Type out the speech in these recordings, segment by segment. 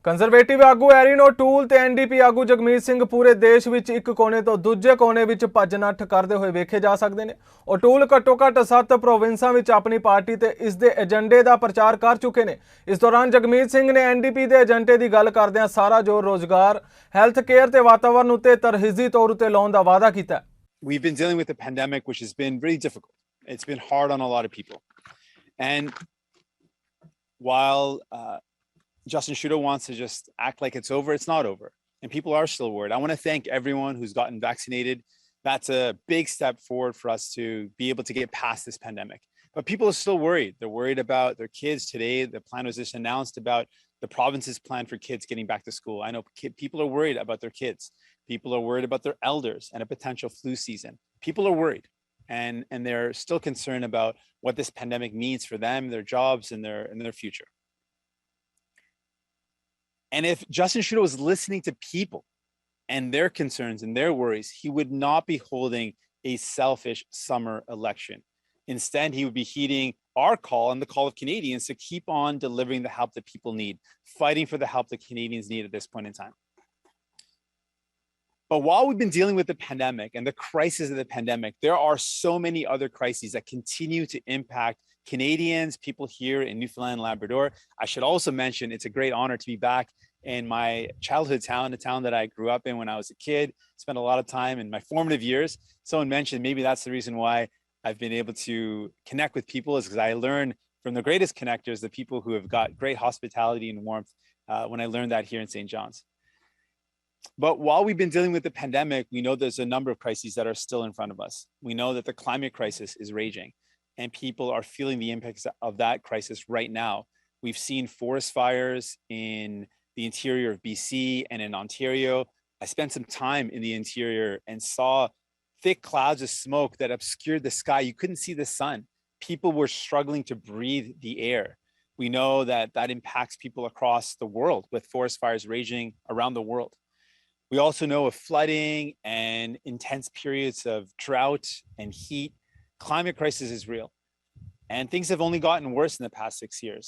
Conservative ਆਗੂ ਐਰੀਨ ਓਟੂਲ ਤੇ NDP ਆਗੂ ਜਗਮੀਤ ਸਿੰਘ ਪੂਰੇ ਦੇਸ਼ ਵਿੱਚ ਇੱਕ ਕੋਨੇ ਤੋਂ ਦੂਜੇ ਕੋਨੇ ਵਿੱਚ ਭੱਜ ਨੱਠ ਕਰਦੇ ਹੋਏ ਵੇਖੇ ਜਾ ਸਕਦੇ ਨੇ। ਓਟੂਲ ਘੱਟੋ ਘੱਟ 7 ਪ੍ਰੋਵਿੰਸਾਂ ਵਿੱਚ ਆਪਣੀ ਪਾਰਟੀ ਤੇ ਇਸ ਦੇ ਏਜੰਡੇ ਦਾ ਪ੍ਰਚਾਰ ਕਰ ਚੁੱਕੇ ਨੇ। ਇਸ ਦੌਰਾਨ ਜਗਮੀਤ ਸਿੰਘ ਨੇ ਐਨਡੀਪੀ ਦੇ ਏਜੰਡੇ ਦੀ ਗੱਲ ਕਰਦਿਆਂ ਸਾਰਾ ਜ਼ੋਰ ਰੋਜ਼ਗਾਰ, ਹੈਲਥ ਕੇਅਰ ਤੇ ਵਾਤਾਵਰਣ ਉੱਤੇ ਤਰਹੀਜ਼ੀ ਤੌਰ ਉੱਤੇ ਲਾਉਣ ਦਾ ਵਾਅਦਾ ਕੀਤਾ। We've been dealing with a pandemic which has been really difficult. It's been hard on a lot of people. And while Justin Trudeau wants to just act like it's over, it's not over. And people are still worried. I want to thank everyone who's gotten vaccinated. That's a big step forward for us to be able to get past this pandemic. But people are still worried. They're worried about their kids. Today, the plan was just announced about the province's plan for kids getting back to school. I know people are worried about their kids. People are worried about their elders and a potential flu season. People are worried. And they're still concerned about what this pandemic means for them, their jobs, and their future. And if Justin Trudeau was listening to people and their concerns and their worries, he would not be holding a selfish summer election. Instead, he would be heeding our call and the call of Canadians to keep on delivering the help that people need, fighting for the help that Canadians need at this point in time. But while we've been dealing with the pandemic and the crisis of the pandemic, there are so many other crises that continue to impact Canadians, people here in Newfoundland and Labrador. I should also mention it's a great honor to be back in my childhood town, the town that I grew up in when I was a kid, spent a lot of time in my formative years. Someone mentioned maybe that's the reason why I've been able to connect with people, is because I learned from the greatest connectors, the people who have got great hospitality and warmth, when I learned that here in St. John's. But while we've been dealing with the pandemic, we know there's a number of crises that are still in front of us. We know that the climate crisis is raging and people are feeling the impacts of that crisis right now. We've seen forest fires in the interior of BC and in Ontario. I spent some time in the interior and saw thick clouds of smoke that obscured the sky. You couldn't see the sun. People were struggling to breathe the air. We know that that impacts people across the world with forest fires raging around the world. We also know of flooding and intense periods of drought and heat. Climate crisis is real. And things have only gotten worse in the past 6 years.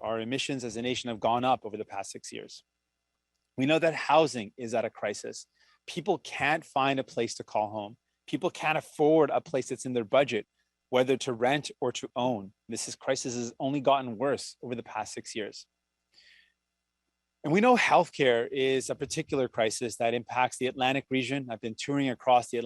Our emissions as a nation have gone up over the past 6 years. We know that housing is at a crisis. People can't find a place to call home. People can't afford a place that's in their budget, whether to rent or to own. This crisis has only gotten worse over the past 6 years. And we know healthcare is a particular crisis that impacts the Atlantic region. I've been touring across the Atlantic